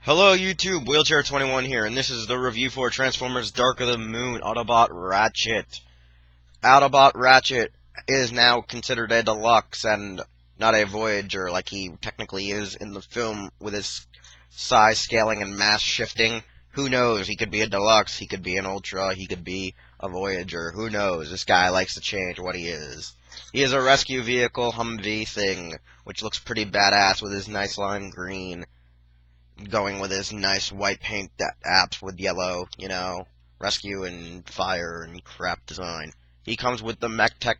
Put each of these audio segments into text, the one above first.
Hello YouTube, Wheelchair21 here, and this is the review for Transformers Dark of the Moon, Autobot Ratchet. Autobot Ratchet is now considered a deluxe and not a Voyager like he technically is in the film with his size scaling and mass shifting. Who knows, he could be a deluxe, he could be an ultra, he could be a Voyager, who knows, this guy likes to change what he is. He is a rescue vehicle Humvee thing, which looks pretty badass with his nice lime green. Going with his nice white paint apps with yellow, rescue and fire and crap design. He comes with the Mech Tech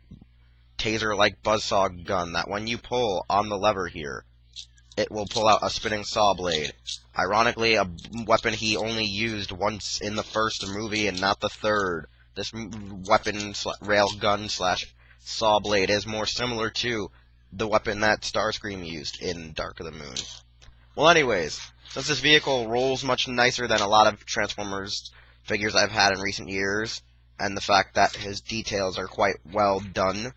taser-like buzzsaw gun that when you pull on the lever here, it will pull out a spinning saw blade. Ironically, a weapon he only used once in the first movie and not the third. This weapon, railgun slash saw blade, is more similar to the weapon that Starscream used in Dark of the Moon. Well, anyways, since this vehicle rolls much nicer than a lot of Transformers figures I've had in recent years, and the fact that his details are quite well done,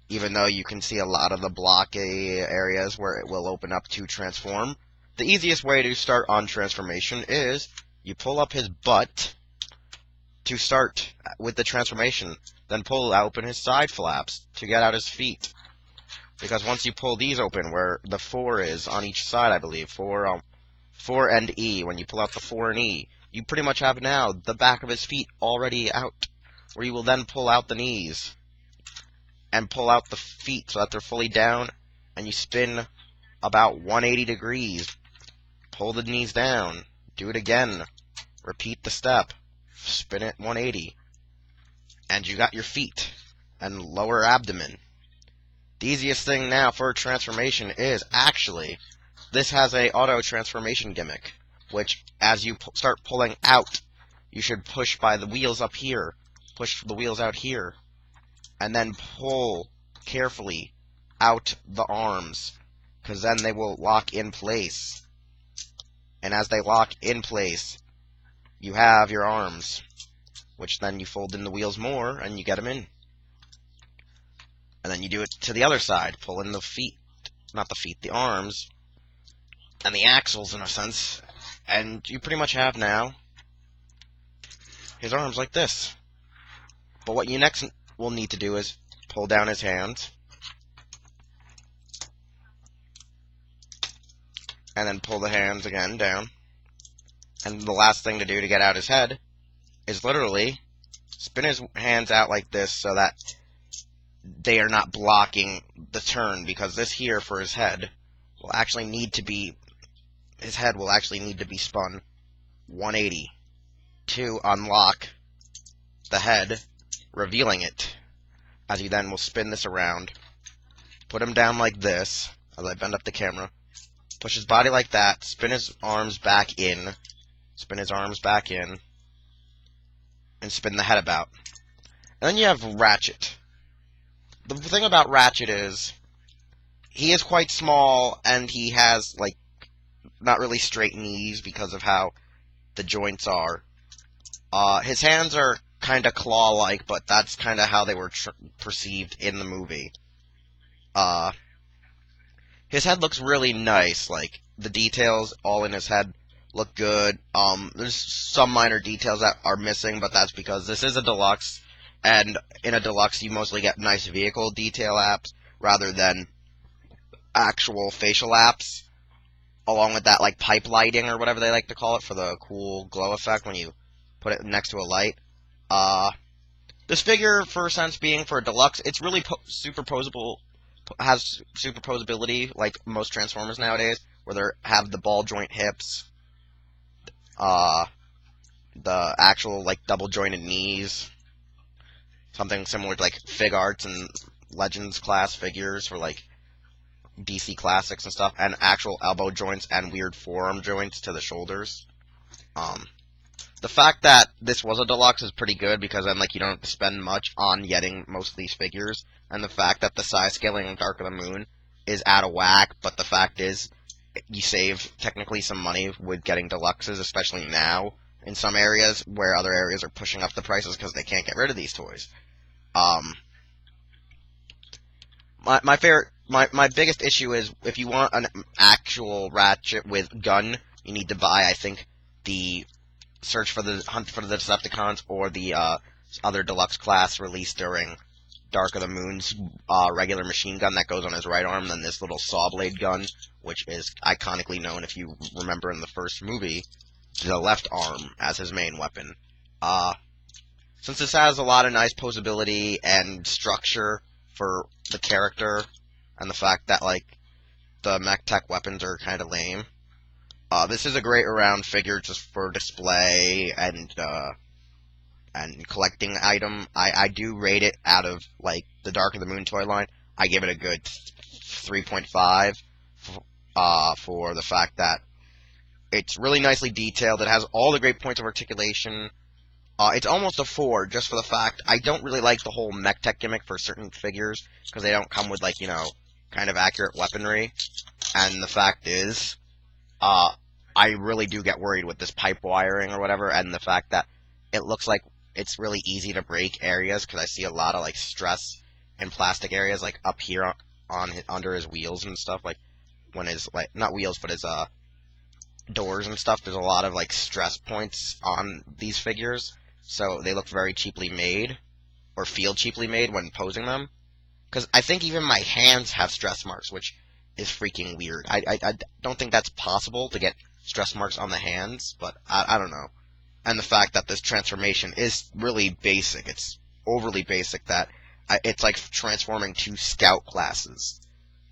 even though you can see a lot of the blocky areas where it will open up to transform, the easiest way to start on transformation is you pull up his butt to start with the transformation, then pull open his side flaps to get out his feet. Because once you pull these open, where the 4 is on each side, I believe, 4 and E, when you pull out the 4 and E, you pretty much have now the back of his feet already out, where you will then pull out the knees, and pull out the feet so that they're fully down, and you spin about 180 degrees, pull the knees down, do it again, repeat the step, spin it 180, and you got your feet, and lower abdomen. The easiest thing now for a transformation is actually, this has a auto transformation gimmick, which as you start pulling out, you should push by the wheels up here, push the wheels out here, and then pull carefully out the arms, because then they will lock in place. And as they lock in place, you have your arms, which then you fold in the wheels more, and you get them in. And then you do it to the other side, pull in the feet, not the feet, the arms, and the axles in a sense, and you pretty much have now his arms like this. But what you next will need to do is pull down his hands, and then pull the hands again down, and the last thing to do to get out his head is literally spin his hands out like this so that they are not blocking the turn, because this here for his head will actually need to be, his head will actually need to be spun 180 to unlock the head, revealing it, as you then will spin this around, put him down like this, as I bend up the camera, push his body like that, spin his arms back in, and spin the head about. And then you have Ratchet. The thing about Ratchet is, he is quite small, and he has, like, not really straight knees because of how the joints are. His hands are kind of claw-like, but that's kind of how they were perceived in the movie. His head looks really nice, like, the details all in his head look good. There's some minor details that are missing, but that's because this is a deluxe, and in a deluxe you mostly get nice vehicle detail apps rather than actual facial apps, along with that, like, pipe lighting or whatever they like to call it for the cool glow effect when you put it next to a light. This figure, for sense being for a deluxe, it's really superposable, has superposability like most Transformers nowadays, where they have the ball joint hips, the actual, like, double jointed knees, something similar to, like, Fig Arts and Legends class figures for, like, DC Classics and stuff, and actual elbow joints and weird forearm joints to the shoulders. The fact that this was a deluxe is pretty good, because then, like, you don't have to spend much on getting most of these figures, and the fact that the size scaling in Dark of the Moon is out of whack, but the fact is, you save technically some money with getting deluxes, especially now, in some areas, where other areas are pushing up the prices because they can't get rid of these toys. My biggest issue is, if you want an actual Ratchet with gun, you need to buy, I think, the Search for the Hunt for the Decepticons or the other deluxe class released during Dark of the Moon's regular machine gun that goes on his right arm, then this little saw blade gun, which is iconically known, if you remember in the first movie, the left arm as his main weapon. Since this has a lot of nice posability and structure for the character, and the fact that, like, the mech tech weapons are kind of lame, this is a great around figure just for display and collecting item. I do rate it out of, like, the Dark of the Moon toy line. I give it a good 3.5 for the fact that it's really nicely detailed. It has all the great points of articulation. It's almost a 4 just for the fact I don't really like the whole mech tech gimmick for certain figures because they don't come with, like, you know, kind of accurate weaponry. And the fact is, I really do get worried with this pipe wiring or whatever, and the fact that it looks like it's really easy to break areas because I see a lot of, like, stress in plastic areas, like up here on under his wheels and stuff, like when his, like, not wheels but his doors and stuff. There's a lot of, like, stress points on these figures, so they look very cheaply made or feel cheaply made when posing them. Because I think even my hands have stress marks, which is freaking weird. I don't think that's possible to get stress marks on the hands, but I don't know. And the fact that this transformation is really basic, it's overly basic that it's like transforming 2 scout classes.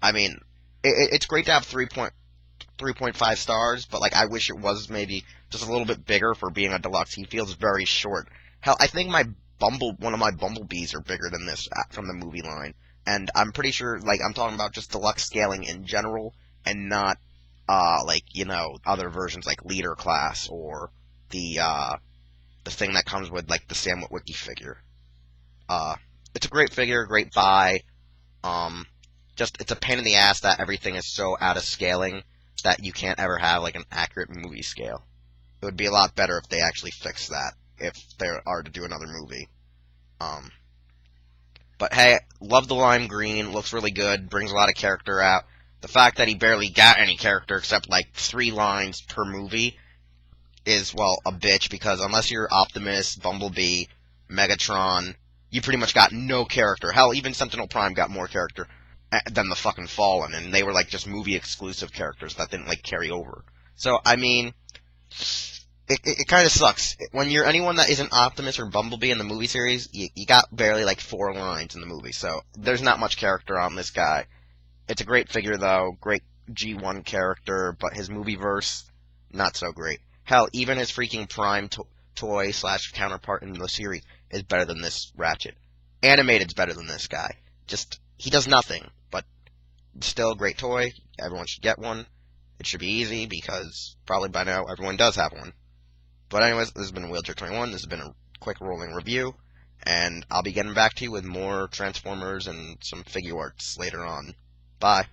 I mean, it's great to have 3.5 stars, but, like, I wish it was maybe just a little bit bigger for being a deluxe. He feels very short. Hell, I think one of my bumblebees are bigger than this from the movie line. And I'm pretty sure, like, I'm talking about just deluxe scaling in general, and not, like, you know, other versions like leader class or the thing that comes with, like, the Sam Witwicky figure. It's a great figure, great buy. Just, it's a pain in the ass that everything is so out of scaling that you can't ever have, like, an accurate movie scale. It would be a lot better if they actually fixed that, if they are to do another movie. But hey, love the lime green, looks really good, brings a lot of character out. The fact that he barely got any character except, like, 3 lines per movie is, well, a bitch, because unless you're Optimus, Bumblebee, Megatron, you pretty much got no character. Hell, even Sentinel Prime got more character than the fucking Fallen, and they were, like, just movie-exclusive characters that didn't, like, carry over. So, I mean, it kind of sucks. When you're anyone that isn't Optimus or Bumblebee in the movie series, you got barely, like, 4 lines in the movie, so there's not much character on this guy. It's a great figure, though, great G1 character, but his movie verse, not so great. Hell, even his freaking Prime toy / counterpart in the series is better than this Ratchet. Animated's better than this guy. Just, he does nothing, but still a great toy. Everyone should get one. It should be easy, because probably by now everyone does have one. But anyways, this has been Wheelchair 21. This has been a quick rolling review, and I'll be getting back to you with more Transformers and some figure arts later on. Bye.